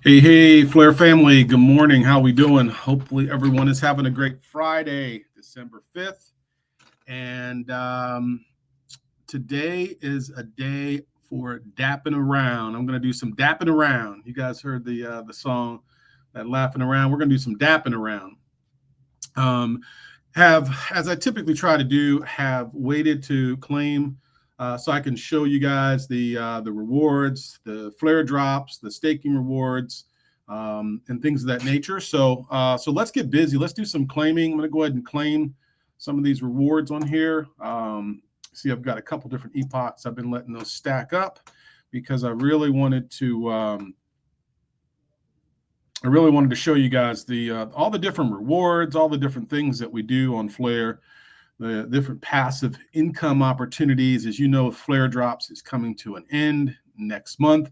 Hey, Flare family, good morning. How we doing? Hopefully everyone is having a great Friday, December 5th. And today is a day for dapping around. I'm going to do some dapping around. You guys heard the song, that laughing around. We're going to do some dapping around. As I typically try to do, have waited to claim so I can show you guys the rewards, the flare drops, the staking rewards, and things of that nature. So let's get busy. Let's do some claiming. I'm going to go ahead and claim some of these rewards on here. See, I've got a couple different epochs. I've been letting those stack up because I really wanted to show you guys all the different rewards, all the different things that we do on Flare, the different passive income opportunities. As you know, Flare Drops is coming to an end next month.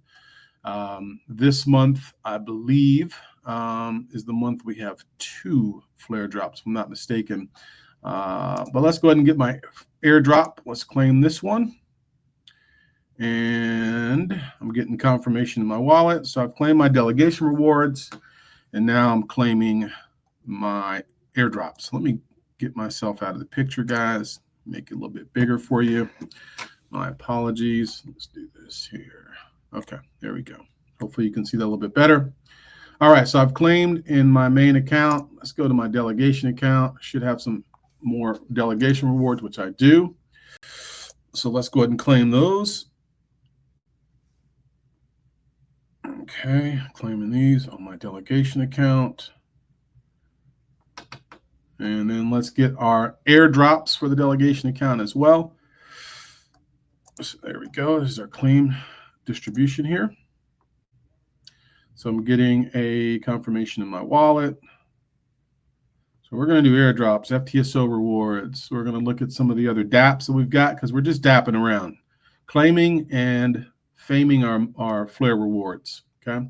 This month, I believe, is the month we have 2 Flare Drops, if I'm not mistaken. But let's go ahead and get my airdrop. Let's claim this one. And I'm getting confirmation in my wallet. So I've claimed my delegation rewards, and now I'm claiming my airdrops. Let me get myself out of the picture, guys. Make it a little bit bigger for you. My apologies. Let's do this here. Okay, there we go. Hopefully you can see that a little bit better. All right, so I've claimed in my main account. Let's go to my delegation account. I should have some more delegation rewards, which I do. So let's go ahead and claim those. Okay, claiming these on my delegation account. And then let's get our airdrops for the delegation account as well. So there we go. This is our claim distribution here. So I'm getting a confirmation in my wallet. So we're going to do airdrops, FTSO rewards. We're going to look at some of the other dapps that we've got because we're just dapping around, claiming and faming our Flare rewards. Okay.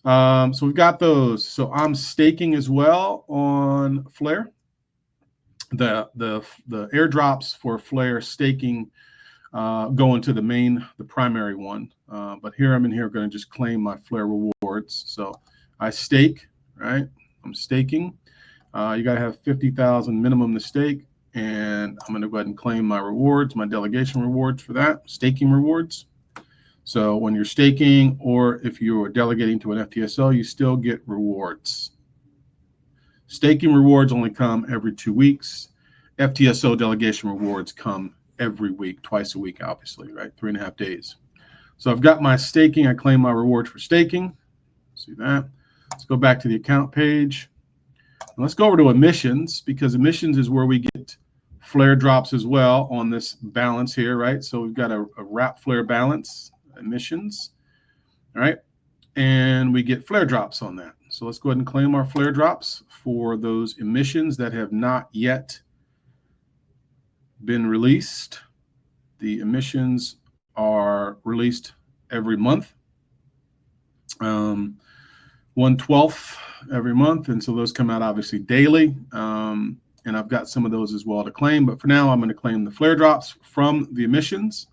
So we've got those. So I'm staking as well on Flare. The airdrops for Flare staking go into the primary one. But here I'm going to just claim my Flare rewards. So I stake, right? I'm staking. You got to have 50,000 minimum to stake. And I'm going to go ahead and claim my rewards, my delegation rewards for that, staking rewards. So when you're staking, or if you are delegating to an FTSO, you still get rewards. Staking rewards only come every 2 weeks. FTSO delegation rewards come every week, twice a week, obviously, right? 3.5 days. So I've got my staking. I claim my rewards for staking. See that? Let's go back to the account page. And let's go over to emissions, because emissions is where we get Flare drops as well on this balance here, right? So we've got a wrap Flare balance. Emissions, all right, and we get Flare drops on that. So let's go ahead and claim our Flare drops for those emissions that have not yet been released. The emissions are released every month, 1/12 every month, and so those come out obviously daily. And I've got some of those as well to claim, but for now I'm going to claim the Flare drops from the emissions.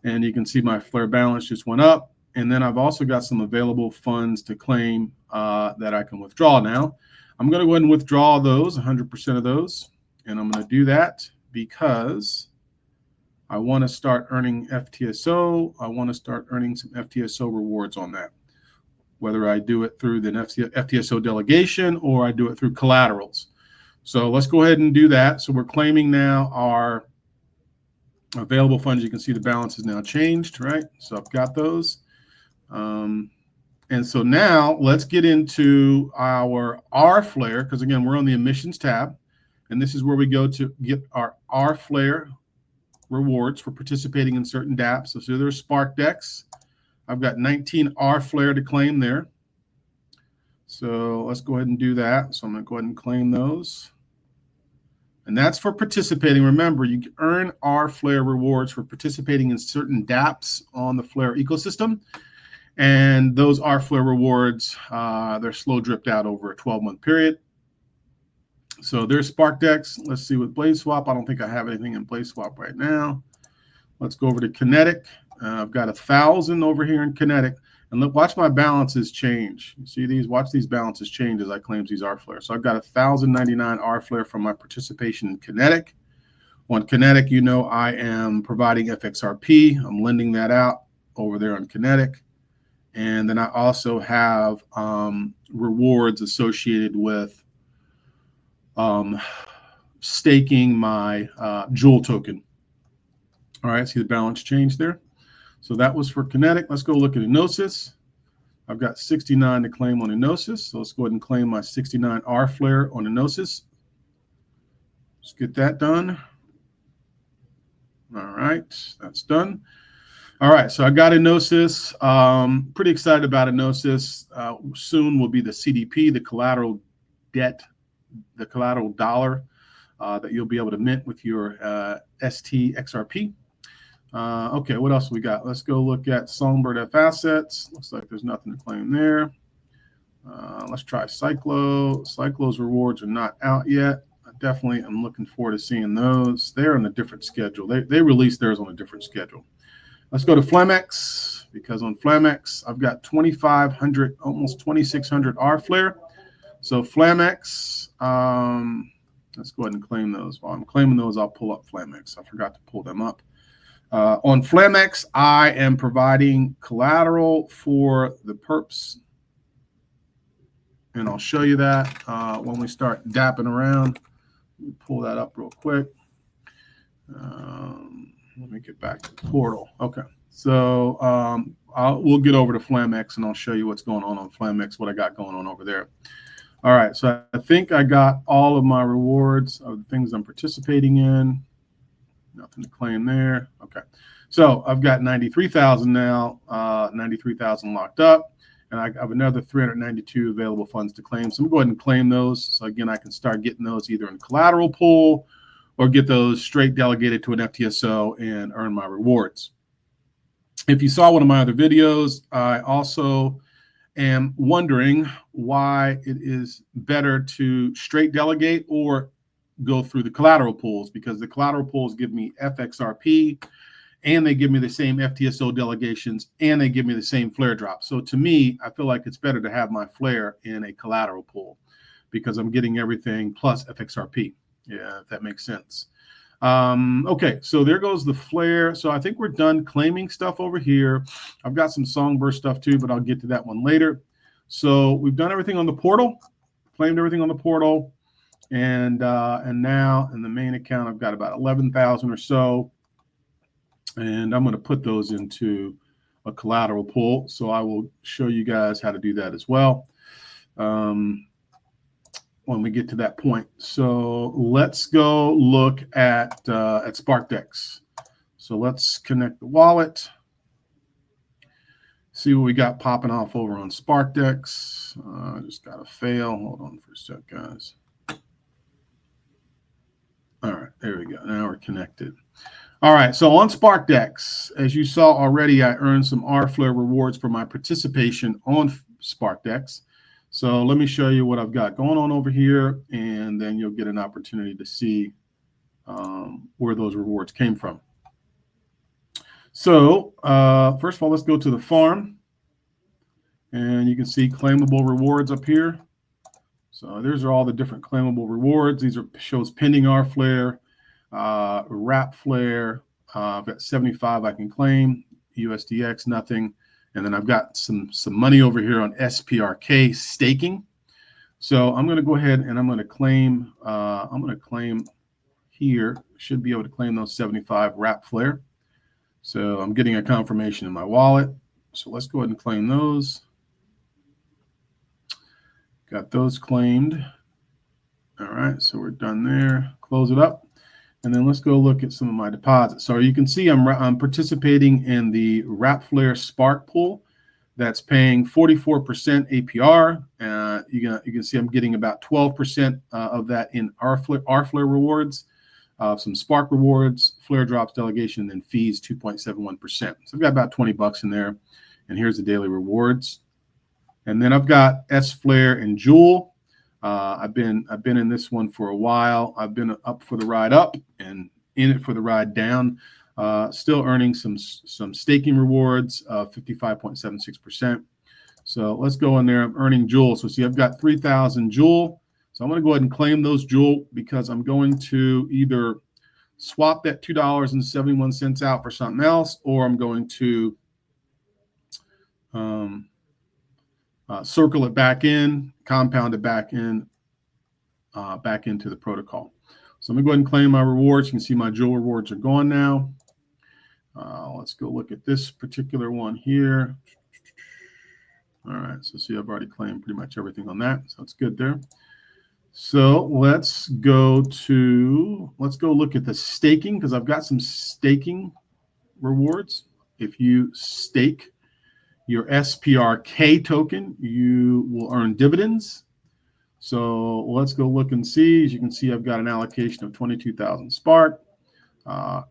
And you can see my Flare balance just went up. And then I've also got some available funds to claim that I can withdraw now. I'm going to go ahead and withdraw those, 100% of those. And I'm going to do that because I want to start earning FTSO. I want to start earning some FTSO rewards on that, whether I do it through the FTSO delegation or I do it through collaterals. So let's go ahead and do that. So we're claiming now our available funds. You can see the balance is now changed, right? So I've got those. And so now let's get into our RFLR, because again, we're on the emissions tab. And this is where we go to get our RFLR rewards for participating in certain dapps. So there's Spark Dex. I've got 19 RFLR to claim there. So let's go ahead and do that. So I'm going to go ahead and claim those. And that's for participating. Remember, you can earn RFLR rewards for participating in certain dapps on the Flare ecosystem. And those RFLR rewards, they're slow dripped out over a 12-month period. So there's SparkDex. Let's see with BladeSwap. I don't think I have anything in BladeSwap right now. Let's go over to Kinetic. I've got 1,000 over here in Kinetic. And look, watch my balances change. You see these? Watch these balances change as I claim these RFLR. So I've got 1,099 RFLR from my participation in Kinetic. On Kinetic, you know I am providing FXRP. I'm lending that out over there on Kinetic. And then I also have rewards associated with staking my Jewel token. All right, see the balance change there? So that was for Kinetic. Let's go look at Inosys. I've got 69 to claim on Inosys. So let's go ahead and claim my 69 RFLR on Inosys. Let's get that done. All right, that's done. All right, so I got Inosys. Pretty excited about Inosys. Soon will be the CDP, the collateral debt, the collateral dollar that you'll be able to mint with your STXRP. Okay, what else we got? Let's go look at Songbird F assets. Looks like there's nothing to claim there. Let's try Cyclo. Cyclo's rewards are not out yet. Definitely I'm looking forward to seeing those. They're on a different schedule. They released theirs on a different schedule. Let's go to flamix, because on flamix I've got 2,500, almost 2,600 RFLR. So flamix, let's go ahead and claim those. While I'm claiming those, I'll pull up flamix. I forgot to pull them up. On flamix, I am providing collateral for the perps. And I'll show you that when we start dapping around. Let me pull that up real quick. Let me get back to the portal. Okay, so we'll get over to flamix and I'll show you what's going on flamix, what I got going on over there. All right, so I think I got all of my rewards of the things I'm participating in. Nothing to claim there. Okay, so I've got 93,000 now, 93,000 locked up. And I have another 392 available funds to claim. So I'm going to go ahead and claim those. So again, I can start getting those either in collateral pool or get those straight delegated to an FTSO and earn my rewards. If you saw one of my other videos, I also am wondering why it is better to straight delegate or go through the collateral pools, because the collateral pools give me FXRP, and they give me the same FTSO delegations, and they give me the same flare drop. So to me, I feel like it's better to have my flare in a collateral pool because I'm getting everything plus FXRP. Yeah, if that makes sense. Okay, so there goes the flare. So I think we're done claiming stuff over here. I've got some Songbird stuff too, but I'll get to that one later. So we've done everything on the portal, claimed everything on the portal, and now in the main account, I've got about 11,000 or so. And I'm going to put those into a collateral pool. So I will show you guys how to do that as well when we get to that point. So let's go look at SparkDex. So let's connect the wallet. See what we got popping off over on SparkDex. I just got to fail. Hold on for a sec, guys. All right, there we go. Now we're connected. All right, so on SparkDex, as you saw already, I earned some RFLR rewards for my participation on SparkDex. So let me show you what I've got going on over here, and then you'll get an opportunity to see where those rewards came from. So first of all, let's go to the farm, and you can see claimable rewards up here. So these are all the different claimable rewards. These are shows pending RFLR. Wrap flare, I've got 75 I can claim, USDX nothing, and then I've got some money over here on SPRK staking. So I'm going to go ahead and I'm going to claim. Here, should be able to claim those 75 wrap flare. So I'm getting a confirmation in my wallet. So let's go ahead and claim those. Got those claimed. All right, so we're done there. Close it up. And then let's go look at some of my deposits. So you can see I'm participating in the RFLR Spark pool that's paying 44% APR. You can see I'm getting about 12% of that in RFLR rewards, some Spark rewards, flare drops delegation, and then fees 2.71%. So I've got about 20 bucks in there. And here's the daily rewards. And then I've got SFlare and Jewel. I've been in this one for a while. I've been up for the ride up and in it for the ride down. Still earning some staking rewards, 55.76%. So let's go in there. I'm earning Joule. So see, I've got 3,000 Joule. So I'm going to go ahead and claim those Joule because I'm going to either swap that $2.71 out for something else, or I'm going to circle it back in, compound it back in, back into the protocol. So I'm going to go ahead and claim my rewards. You can see my Joule rewards are gone now. Let's go look at this particular one here. All right, so see, I've already claimed pretty much everything on that, so that's good there. So let's go look at the staking, because I've got some staking rewards. If you stake your SPRK token, you will earn dividends. So let's go look and see. As you can see, I've got an allocation of 22,000 Spark,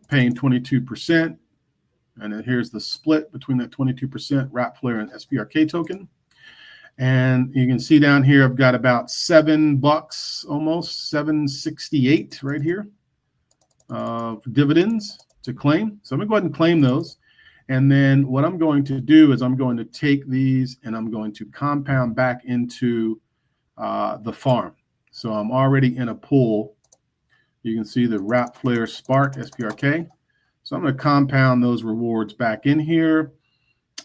paying 22%. And then here's the split between that 22% RFLR and SPRK token. And you can see down here, I've got about $7, almost $7.68 right here of dividends to claim. So I'm going to go ahead and claim those. And then what I'm going to do is I'm going to take these and I'm going to compound back into the farm. So I'm already in a pool. You can see the RFLR Spark SPRK. So I'm going to compound those rewards back in here.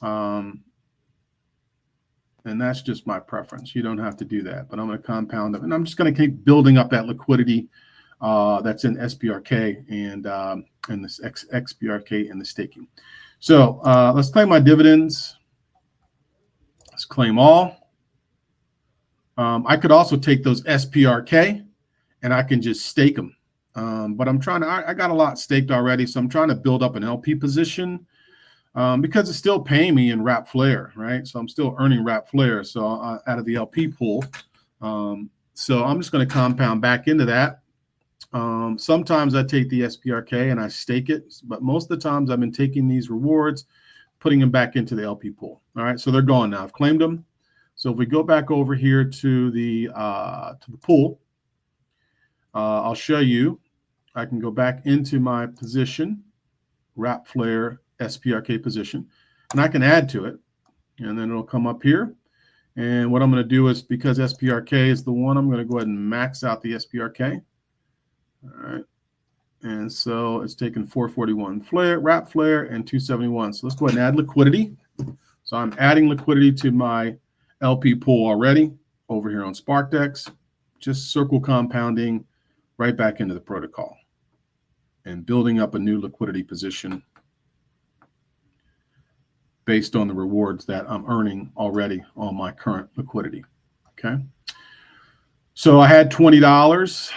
And that's just my preference. You don't have to do that, but I'm going to compound them. And I'm just going to keep building up that liquidity that's in SPRK and this XPRK and the staking. So let's claim my dividends. Let's claim all. I could also take those SPRK and I can just stake them. But I'm trying to, I got a lot staked already, so I'm trying to build up an LP position because it's still paying me in RFLR, right? So I'm still earning RFLR, so out of the LP pool. So I'm just going to compound back into that. Sometimes I take the SPRK and I stake it, but most of the times I've been taking these rewards, putting them back into the LP pool. All right, so they're gone now. I've claimed them. So if we go back over here to the pool, I'll show you. I can go back into my position, RFLR SPRK position, and I can add to it. And then it'll come up here. And what I'm going to do is, because SPRK is the one, I'm going to go ahead and max out the SPRK. All right. And so it's taken 441 RFLR and 271. So let's go ahead and add liquidity. So I'm adding liquidity to my LP pool already over here on SparkDex. Just circle compounding right back into the protocol and building up a new liquidity position based on the rewards that I'm earning already on my current liquidity. Okay. So I had $20.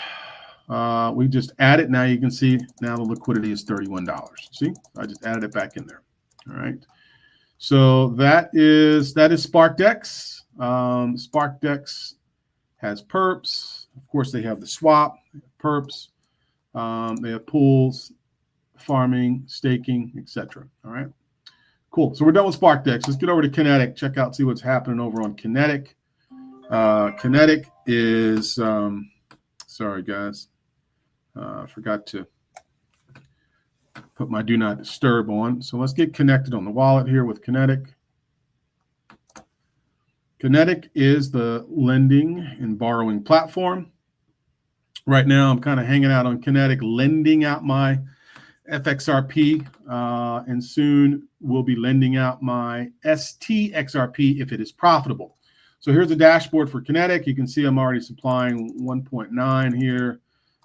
We just added. Now you can see now the liquidity is $31. See, I just added it back in there. All right. So that is SparkDex. SparkDex has perps. Of course, they have the swap, perps. They have pools, farming, staking, etc. All right. Cool. So we're done with SparkDex. Let's get over to Kinetic. Check out, see what's happening over on Kinetic. Kinetic is, sorry guys, I forgot to put my do not disturb on. So let's get connected on the wallet here with Kinetic. Kinetic is the lending and borrowing platform. Right now, I'm kind of hanging out on Kinetic, lending out my FXRP, and soon we'll be lending out my STXRP if it is profitable. So here's the dashboard for Kinetic. You can see I'm already supplying 1.9 here,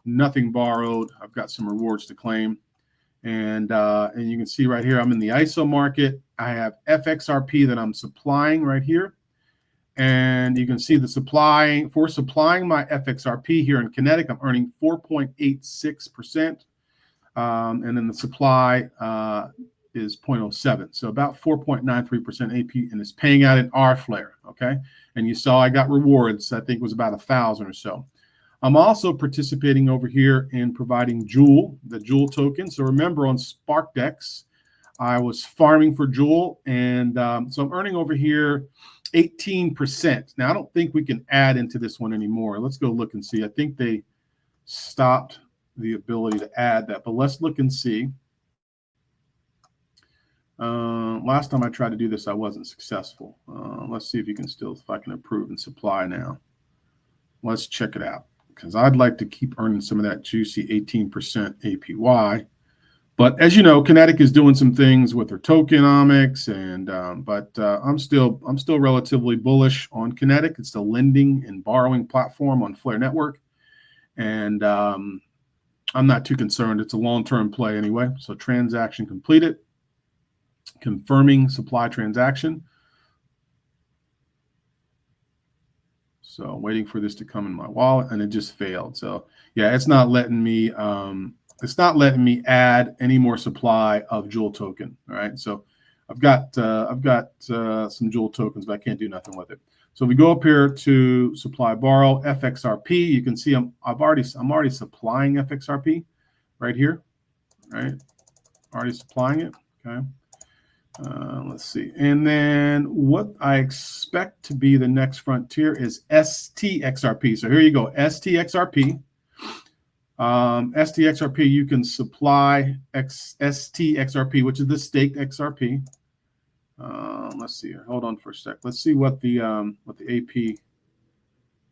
nothing borrowed. I've got some rewards to claim. And you can see right here, I'm in the ISO market. I have FXRP that I'm supplying right here. And you can see the supplying my FXRP here in Kinetic, I'm earning 4.86%. And then the supply is 0.07. So about 4.93% AP, and it's paying out in RFLR, okay? And you saw I got rewards, I think it was about 1,000 or so. I'm also participating over here in providing Joule, the Joule token. So remember on SparkDex, I was farming for Joule, and so I'm earning over here 18%. Now, I don't think we can add into this one anymore. Let's go look and see. I think they stopped the ability to add that, but let's look and see. Last time I tried to do this, I wasn't successful. Let's see if I can improve in supply now. Let's check it out, because I'd like to keep earning some of that juicy 18% APY. But as you know, Kinetic is doing some things with their tokenomics, and I'm still relatively bullish on Kinetic. It's the lending and borrowing platform on Flare Network, and I'm not too concerned. It's a long-term play anyway. So transaction completed, confirming supply transaction. So waiting for this to come in my wallet, and it just failed. So yeah, it's not letting me add any more supply of Joule token. All right, so I've got some Joule tokens, but I can't do nothing with it. So if we go up here to supply borrow FXRP, you can see I'm already supplying FXRP right here. Right, already supplying it. Okay. Let's see. And then what I expect to be the next frontier is STXRP. So here you go, STXRP. STXRP, you can supply STXRP, which is the staked XRP. Let's see here. Hold on for a sec. Let's see what the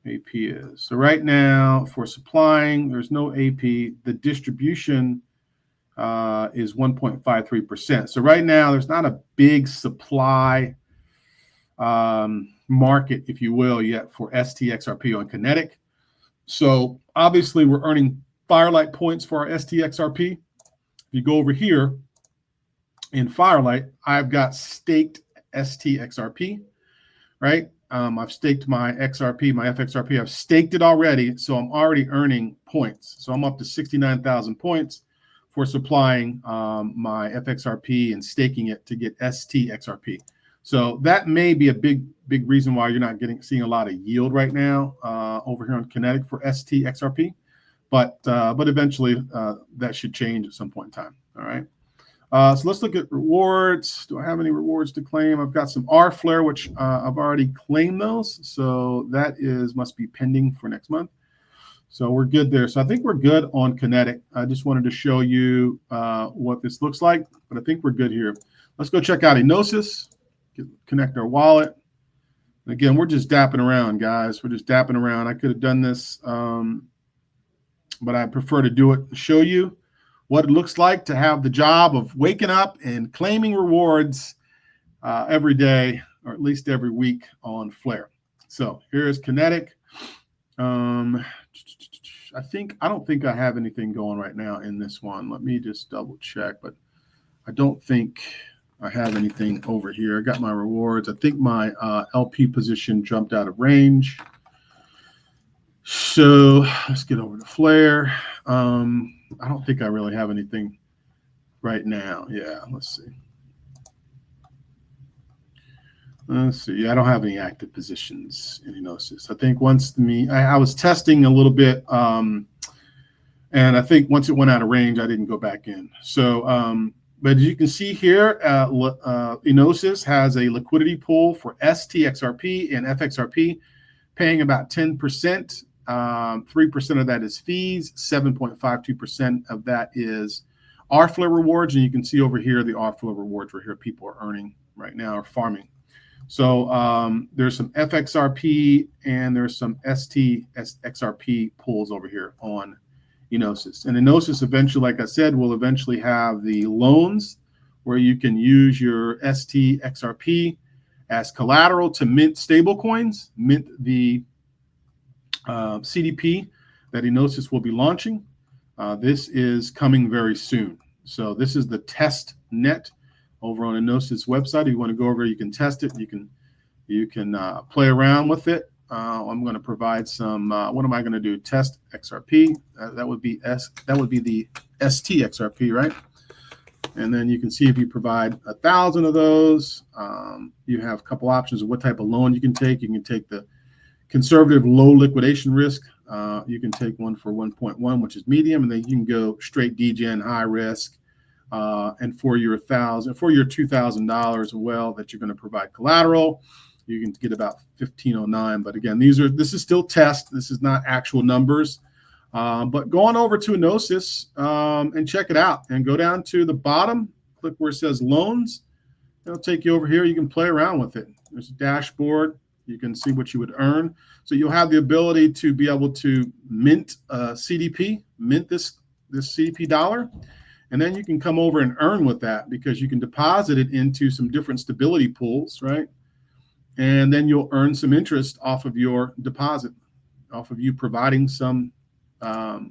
AP is. So right now for supplying, there's no AP. The distribution is 1.53%. So right now, there's not a big supply market, if you will, yet for STXRP on Kinetic. So obviously, we're earning Firelight points for our STXRP. If you go over here in Firelight, I've got staked STXRP, right? I've staked my XRP, my FXRP. I've staked it already, so I'm already earning points. So I'm up to 69,000 points for supplying my FXRP and staking it to get STXRP. So that may be a big reason why you're not seeing a lot of yield right now over here on Kinetic for STXRP. But eventually that should change at some point in time. All right. So let's look at rewards. Do I have any rewards to claim? I've got some RFLR, which I've already claimed those. So that must be pending for next month. So we're good there. So I think we're good on Kinetic. I just wanted to show you what this looks like, but I think we're good here. Let's go check out Inosys, connect our wallet. Again, we're just dapping around, guys. We're just dapping around. I could have done this, but I prefer to do it to show you what it looks like to have the job of waking up and claiming rewards every day, or at least every week on Flare. So here's Kinetic. I don't think I have anything going right now in this one. Let me just double check, but I don't think I have anything over here. I got my rewards. I think my LP position jumped out of range. So let's get over to Flare. I don't think I really have anything right now. Yeah, let's see. Let's see. Yeah, I don't have any active positions in Inosys. I think I was testing a little bit, and I think once it went out of range, I didn't go back in. So, but as you can see here, Inosys has a liquidity pool for STXRP and FXRP, paying about 10%. 3% of that is fees. 7.52% of that is RFLR rewards, and you can see over here the RFLR rewards right here people are earning right now, or farming. So there's some FXRP and there's some STXRP pools over here on Inosys. And Inosys eventually, like I said, will eventually have the loans where you can use your STXRP as collateral to mint stable coins, mint the CDP that Inosys will be launching. This is coming very soon. So this is the test net over on Inosys website. If you want to go over, you can test it. You can play around with it. I'm going to provide some. What am I going to do? Test XRP. That would be the STXRP, right? And then you can see if you provide 1,000 of those, you have a couple options of what type of loan you can take. You can take the conservative low liquidation risk. You can take one for 1.1, which is medium, and then you can go straight DGen high risk. And for your $2,000 as well that you're going to provide collateral, you can get about 1,509. But again, this is still test. This is not actual numbers. But go on over to Inosys and check it out, and go down to the bottom, click where it says loans, it'll take you over here. You can play around with it. There's a dashboard. You can see what you would earn. So you'll have the ability to be able to mint CDP, mint this CDP dollar, and then you can come over and earn with that because you can deposit it into some different stability pools, right? And then you'll earn some interest off of your deposit, off of you providing some of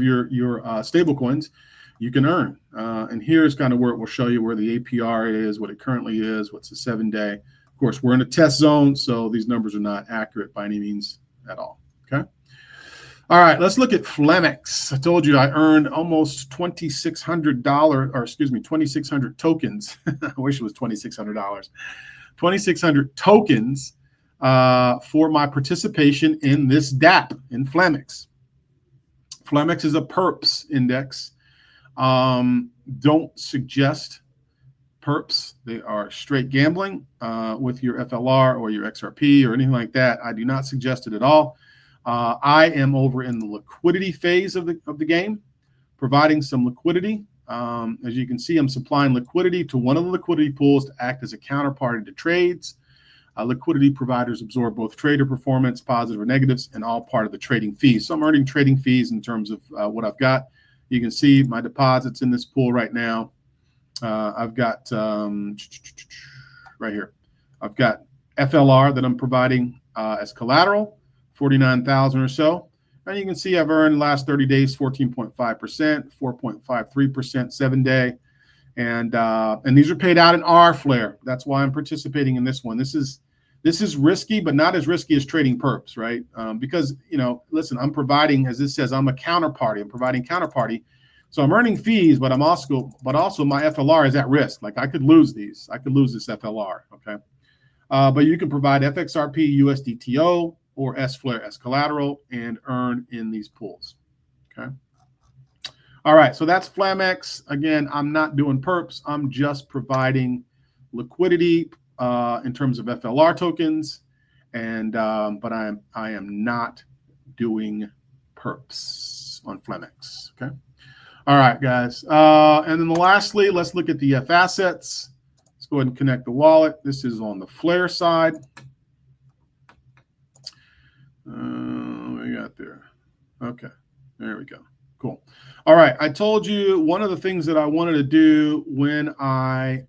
your stable coins you can earn. And here's kind of where it will show you where the APR is, what it currently is, what's the 7-day. Of course, we're in a test zone, so these numbers are not accurate by any means at all. Okay. All right, let's look at flamix. I told you I earned almost $2,600, or excuse me, 2,600 tokens. I wish it was $2,600. 2,600 tokens for my participation in this DApp, in flamix. Flamix is a perps index. Don't suggest perps. They are straight gambling with your FLR or your XRP or anything like that. I do not suggest it at all. I am over in the liquidity phase of the game, providing some liquidity. As you can see, I'm supplying liquidity to one of the liquidity pools to act as a counterparty to trades. Liquidity providers absorb both trader performance, positive or negatives, and all part of the trading fees. So I'm earning trading fees in terms of what I've got. You can see my deposits in this pool right now. I've got right here. I've got FLR that I'm providing as collateral, 49,000 or so. And you can see I've earned the last 30 days 14.5%, 4.53% 7-day. And these are paid out in RFLR. That's why I'm participating in this one. This is risky, but not as risky as trading perps, right? Because, you know, listen, I'm providing, as this says, I'm a counterparty. I'm providing counterparty. So I'm earning fees, but also my FLR is at risk. Like I could lose these. I could lose this FLR, okay? But you can provide FXRP, USDTO, or SFLR as collateral and earn in these pools, okay? All right, so that's flamix. Again, I'm not doing perps. I'm just providing liquidity in terms of FLR tokens, and but I am not doing perps on flamix. Okay. All right, guys. And then lastly, let's look at the F assets. Let's go ahead and connect the wallet. This is on the Flare side. What we got there? Okay, there we go. Cool. All right. I told you one of the things that I wanted to do when I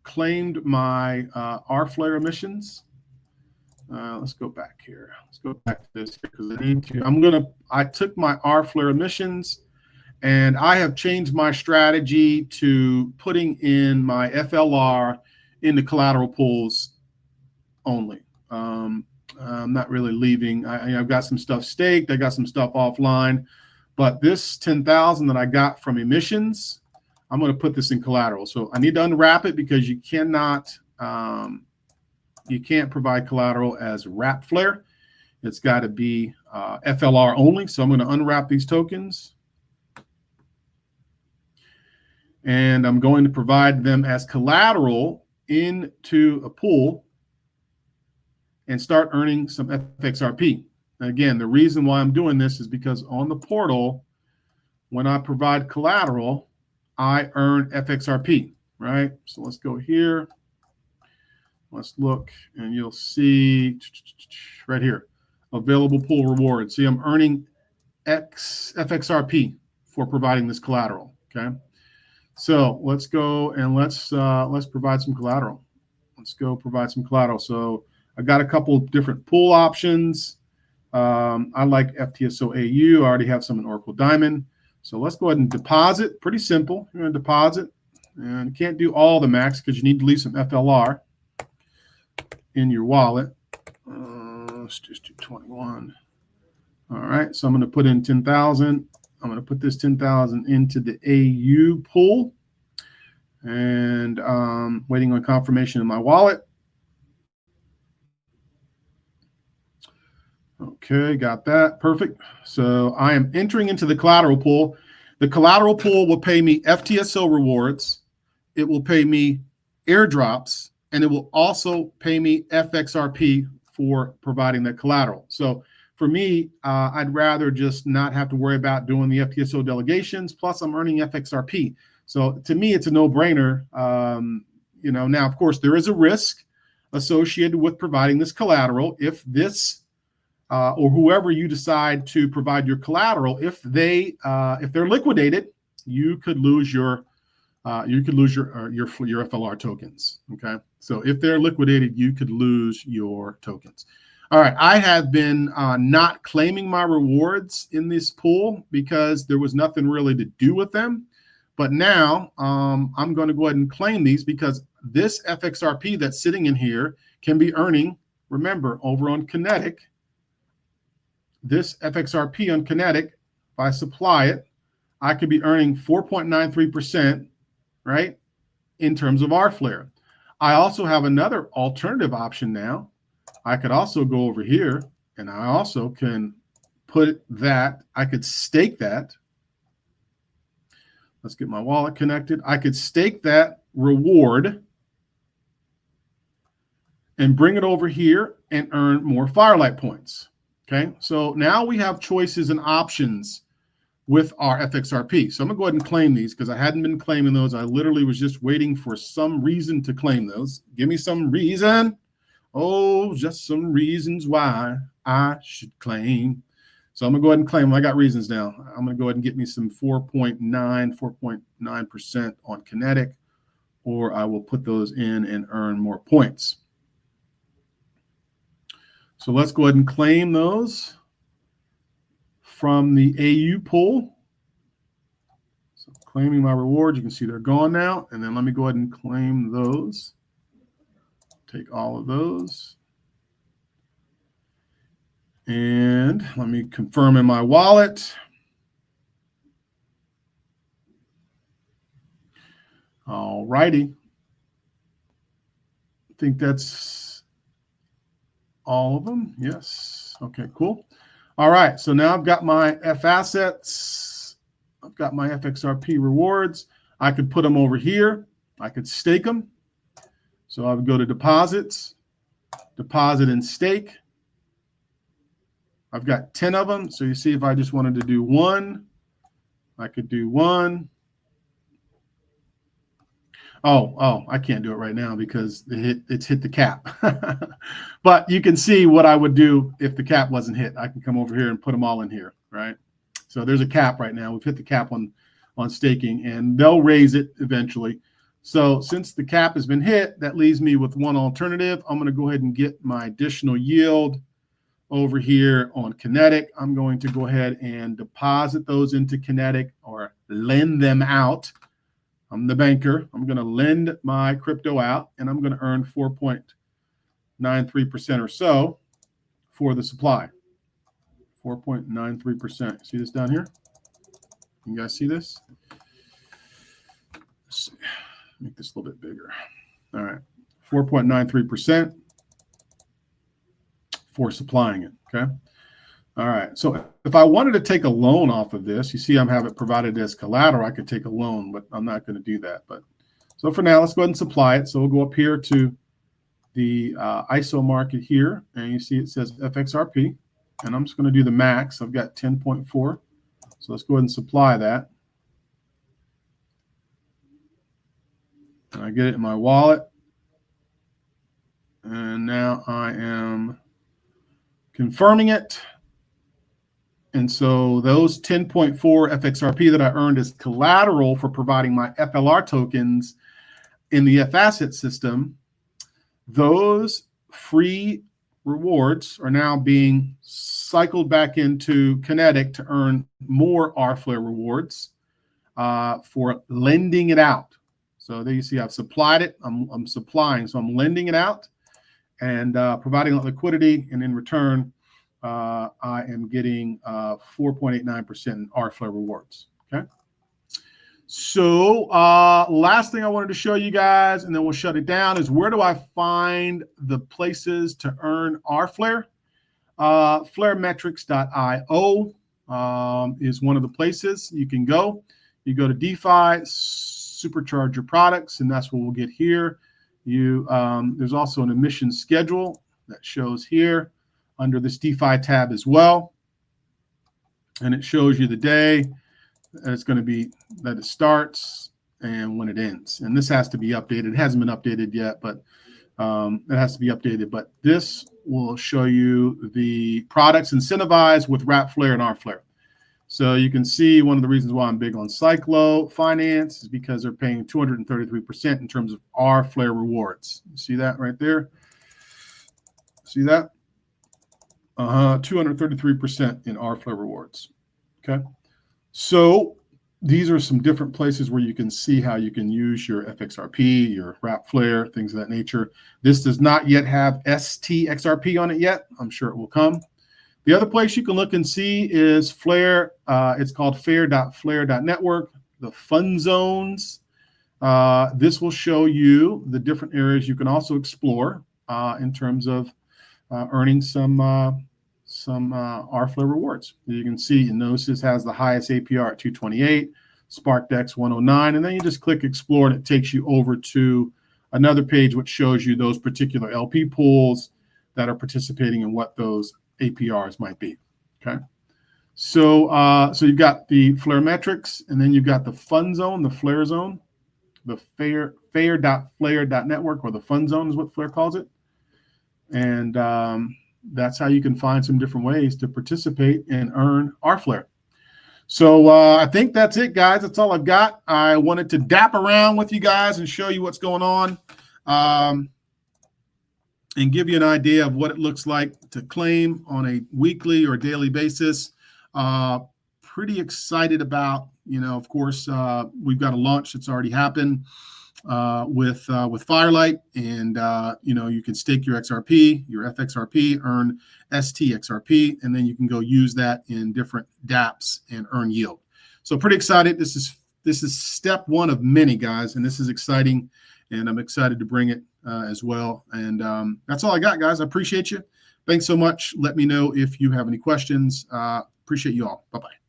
claimed my RFLR emissions. Let's go back here. Let's go back to this because I need to. I took my RFLR emissions and I have changed my strategy to putting in my FLR in the collateral pools only. I'm not really leaving. I've got some stuff staked. I got some stuff offline. But this 10,000 that I got from emissions, I'm going to put this in collateral. So I need to unwrap it because you cannot, you can't provide collateral as wrap flare. It's got to be FLR only. So I'm going to unwrap these tokens. And I'm going to provide them as collateral into a pool and start earning some FXRP. Again, the reason why I'm doing this is because on the portal, when I provide collateral, I earn FXRP, right? So let's go here. Let's look, and you'll see right here, available pool rewards. See, I'm earning FXRP for providing this collateral, okay? So let's go and let's provide some collateral. Let's go provide some collateral. So I got a couple of different pool options. I like FTSO AU. I already have some in Oracle Diamond. So let's go ahead and deposit. Pretty simple. You're going to deposit. And you can't do all the max because you need to leave some FLR in your wallet. Let's just do 21. All right. So I'm going to put in 10,000. I'm going to put this 10,000 into the AU pool. And waiting on confirmation in my wallet. Okay, got that. Perfect. So I am entering into the collateral pool. The collateral pool will pay me FTSO rewards. It will pay me airdrops, and it will also pay me FXRP for providing that collateral. So for me, I'd rather just not have to worry about doing the FTSO delegations. Plus, I'm earning FXRP. So to me, it's a no-brainer. Now, of course, there is a risk associated with providing this collateral. If this or whoever you decide to provide your collateral, if they're liquidated, you could lose your FLR tokens. Okay, so if they're liquidated, you could lose your tokens. All right, I have been not claiming my rewards in this pool because there was nothing really to do with them. But now I'm going to go ahead and claim these because this FXRP that's sitting in here can be earning, remember, over on Kinetic, this FXRP on Kinetic, if I supply it, I could be earning 4.93%, right, in terms of RFLR. I also have another alternative option now. I could also go over here and I also can put that, I could stake that. Let's get my wallet connected. I could stake that reward and bring it over here and earn more Firelight points. Okay, so now we have choices and options with our FXRP. So I'm gonna go ahead and claim these because I hadn't been claiming those. I literally was just waiting for some reason to claim those. Give me some reason. Oh, just some reasons why I should claim. So I'm gonna go ahead and claim them. I got reasons now. I'm gonna go ahead and get me some 4.9% on Kinetic, or I will put those in and earn more points. So let's go ahead and claim those from the AU pool. So claiming my rewards, you can see they're gone now. And then let me go ahead and claim those. Take all of those. And let me confirm in my wallet. All righty. I think that's all of them. Yes. Okay, cool. All right. So now I've got my F assets. I've got my FXRP rewards. I could put them over here. I could stake them. So I would go to deposits, deposit and stake. I've got 10 of them. So you see, if I just wanted to do one, I could do one. Oh, I can't do it right now because it's hit the cap. But you can see what I would do if the cap wasn't hit. I can come over here and put them all in here, right? So there's a cap right now. We've hit the cap on staking, and they'll raise it eventually. So since the cap has been hit, that leaves me with one alternative. I'm going to go ahead and get my additional yield over here on Kinetic. I'm going to go ahead and deposit those into Kinetic or lend them out. I'm the banker. I'm going to lend my crypto out, and I'm going to earn 4.93% or so for the supply. 4.93%. See this down here? You guys see this? Let's see. Make this a little bit bigger. All right. 4.93% for supplying it. Okay. All right. So if I wanted to take a loan off of this, you see I have it provided as collateral. I could take a loan, but I'm not going to do that. But so for now, let's go ahead and supply it. So we'll go up here to the ISO market here, and you see it says FXRP, and I'm just going to do the max. I've got 10.4. So let's go ahead and supply that. And I get it in my wallet. And now I am confirming it. And so those 10.4 FXRP that I earned as collateral for providing my FLR tokens in the F asset system, those free rewards are now being cycled back into Kinetic to earn more RFLR rewards for lending it out. So there you see I've supplied it. I'm supplying. So I'm lending it out and providing liquidity. And in return, I am getting 4.89% in RFLR rewards. Okay. So last thing I wanted to show you guys, and then we'll shut it down, is where do I find the places to earn RFLR? Flaremetrics.io is one of the places you can go. You go to DeFi, supercharge your products, and that's what we'll get here. There's also an emission schedule that shows here under this DeFi tab as well. And it shows you the day that it's going to be, that it starts, and when it ends. And this has to be updated. It hasn't been updated yet, but it has to be updated. But this will show you the products incentivized with wrap flare and R flare. So you can see one of the reasons why I'm big on Cyclo Finance is because they're paying 233% in terms of R flare rewards. You see that right there? See that? 233% in R flare rewards. Okay. So these are some different places where you can see how you can use your FXRP, your wrap flare, things of that nature. This does not yet have STXRP on it yet. I'm sure it will come. The other place you can look and see is Flare. It's called fair.flare.network, the fund zones. This will show you the different areas you can also explore in terms of earning some R flare rewards. You can see Inosys has the highest APR at 228, SparkDex 109, and then you just click explore and it takes you over to another page which shows you those particular LP pools that are participating in what those APRs might be. Okay, so you've got the flare metrics, and then you've got the fund zone, the flare zone, the fair.flare.network, or the fund zone is what Flare calls it, and that's how you can find some different ways to participate and earn R flare. So I think that's it, guys. That's all I've got. I wanted to dap around with you guys and show you what's going on. And give you an idea of what it looks like to claim on a weekly or daily basis. Pretty excited about, of course, we've got a launch that's already happened with Firelight, and you can stake your XRP, your FXRP, earn STXRP, and then you can go use that in different dapps and earn yield. So pretty excited. This is step one of many, guys, and this is exciting, and I'm excited to bring it as well. And that's all I got, guys. I appreciate you. Thanks so much. Let me know if you have any questions. Appreciate you all. Bye-bye.